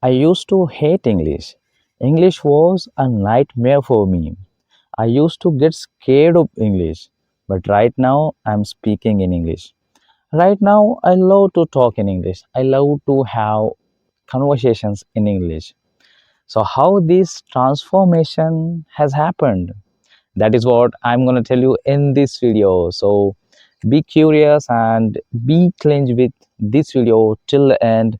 I used to hate English. English was a nightmare for me. I used to get scared of English, but right now I'm speaking in English. Right now, I love to talk in English. I love to have conversations in English. So, how this transformation has happened? That is what I'm going to tell you in this video. So, be curious and be clean with this video till the end.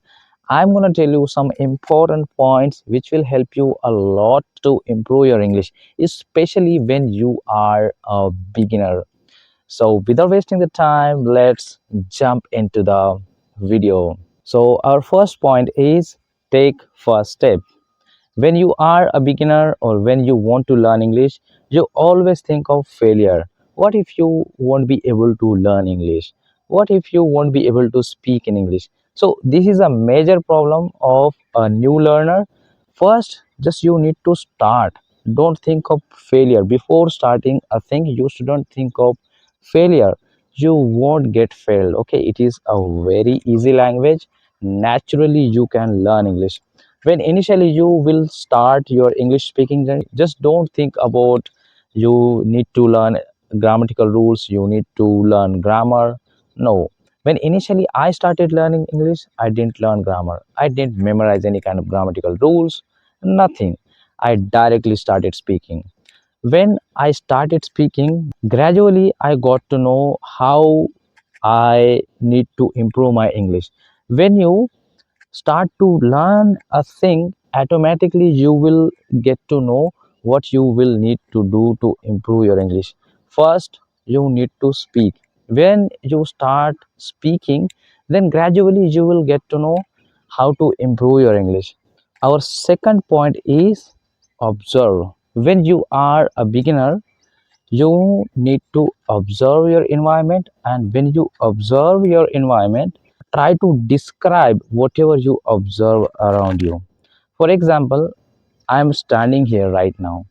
I'm going to tell you some important points which will help you a lot to improve your English, especially when you are a beginner. So without wasting the time, let's jump into the video. So our first point is take first step. When you are a beginner or when you want to learn English, you always think of failure. What if you won't be able to learn English? What if you won't be able to speak in English? So this is a major problem of a new learner. First, just you need to start. Don't think of failure. Before starting a thing, you shouldn't think of failure. You won't get failed. Okay, it is a very easy language. Naturally, you can learn English when initially you will start your English speaking journey. Just don't think about you need to learn grammatical rules, you need to learn grammar. No, when initially I started learning English, I didn't learn grammar, I didn't memorize any kind of grammatical rules, nothing. I directly started speaking. When I started speaking, gradually I got to know how I need to improve my English. When you start to learn a thing, automatically you will get to know what you will need to do to improve your English. First, you need to speak. When you start speaking, then gradually you will get to know how to improve your English. Our second point is observe. When you are a beginner, you need to observe your environment, and when you observe your environment, try to describe whatever you observe around you. For example, I am standing here right now.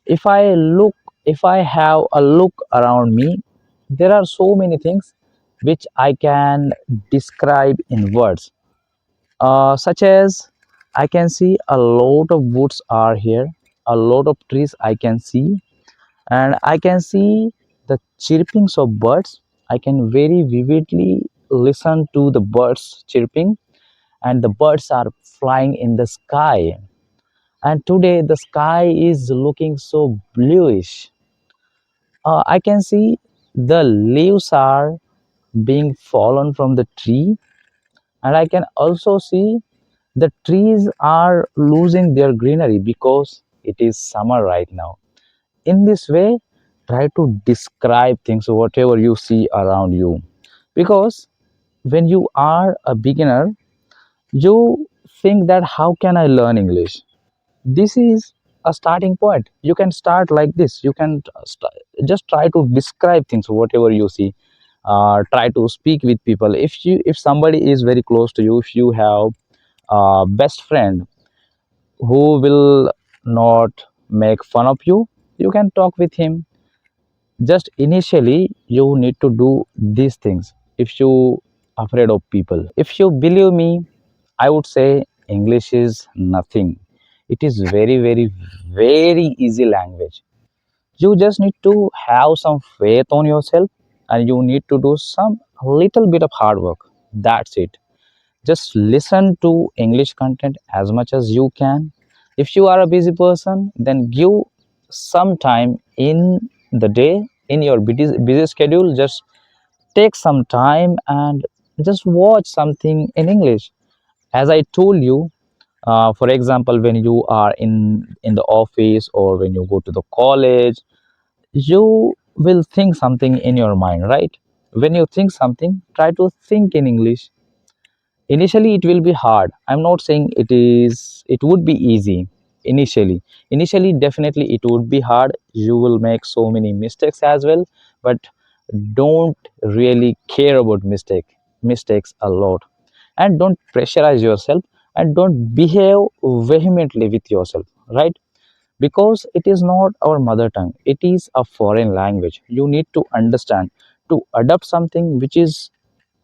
If I have a look around me, there are so many things which I can describe in words, such as I can see a lot of woods are here, a lot of trees I can see, and I can see the chirpings of birds. I can very vividly listen to the birds chirping, and the birds are flying in the sky. And today the sky is looking so bluish. I can see the leaves are being fallen from the tree, and I can also see the trees are losing their greenery because it is summer right now. In this way, try to describe things, whatever you see around you, because when you are a beginner, you think that how can I learn English. This is a starting point. You can start like this. You can just try to describe things, whatever you see. Try to speak with people. If somebody is very close to you, if you have a best friend who will not make fun of you, you can talk with him. Just initially you need to do these things. If you afraid of people, if you believe me, I would say English is nothing. It is very easy language. You just need to have some faith on yourself, and you need to do some little bit of hard work. That's it. Just listen to English content as much as you can. If you are a busy person, then give some time in the day, in your busy schedule. Just take some time and just watch something in English. As I told you, for example, when you are in the office or when you go to the college, you will think something in your mind, right? When you think something, try to think in English. Initially it will be hard. I'm not saying it would be easy. Initially definitely it would be hard. You will make so many mistakes as well, but don't really care about mistakes a lot, and don't pressurize yourself, and don't behave vehemently with yourself, right? Because it is not our mother tongue, it is a foreign language. You need to understand, to adopt something which is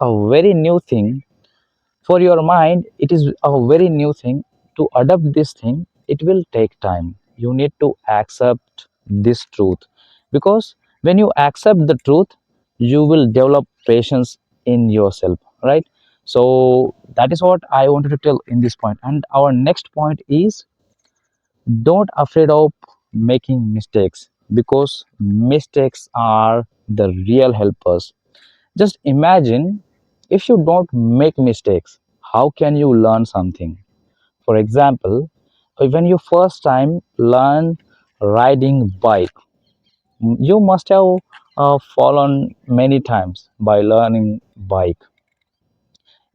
a very new thing. For your mind, it is a very new thing. to adapt this thing, it will take time. You need to accept this truth, because when you accept the truth, you will develop patience in yourself, right? So that is what I wanted to tell in this point. And our next point is, don't afraid of making mistakes, because mistakes are the real helpers. Just imagine, if you don't make mistakes, how can you learn something? For example, when you first time learn riding bike, you must have fallen many times by learning bike.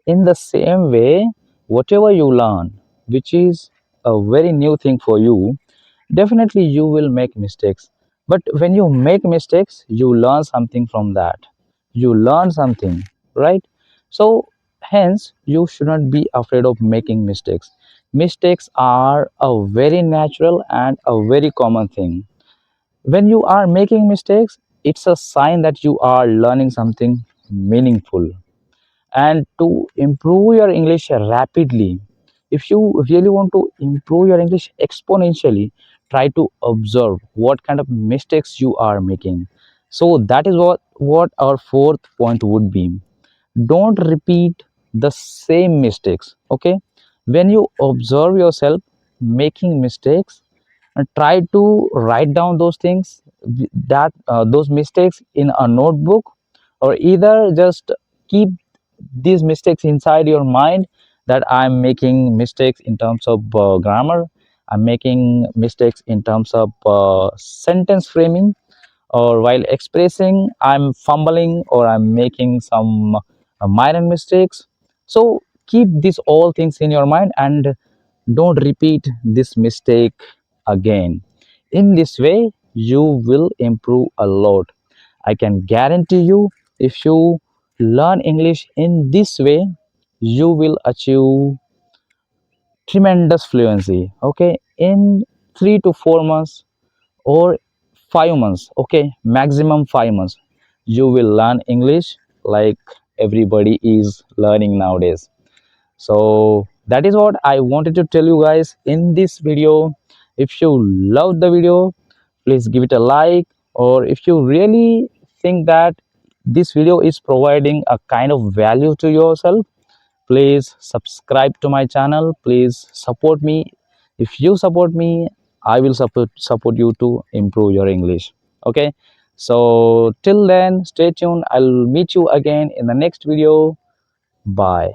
In the same way, whatever you learn, which is a very new thing for you, definitely you will make mistakes. But when you make mistakes, you learn something from that. You learn something, right? So hence you should not be afraid of making mistakes. Mistakes are a very natural and a very common thing. When you are making mistakes, it's a sign that you are learning something meaningful. And to improve your English rapidly, if you really want to improve your English exponentially, try to observe what kind of mistakes you are making. So that is what our fourth point would be. Don't repeat the same mistakes, okay? When you observe yourself making mistakes, and try to write down those things, that those mistakes in a notebook, or either just keep these mistakes inside your mind, that I'm making mistakes in terms of grammar, I'm making mistakes in terms of sentence framing, or while expressing I'm fumbling, or I'm making some minor mistakes. So keep these all things in your mind, and don't repeat this mistake again. In this way, you will improve a lot. I can guarantee you, if you learn English in this way, you will achieve tremendous fluency. Okay, in 3 to 4 months or 5 months, okay, maximum 5 months, you will learn English like everybody is learning nowadays. So that is what I wanted to tell you guys in this video. If you loved the video, please give it a like, or if you really think that this video is providing a kind of value to yourself, please subscribe to my channel, please support me. If you support me, I will support you to improve your English. Okay, so till then, stay tuned. I'll meet you again in the next video. Bye.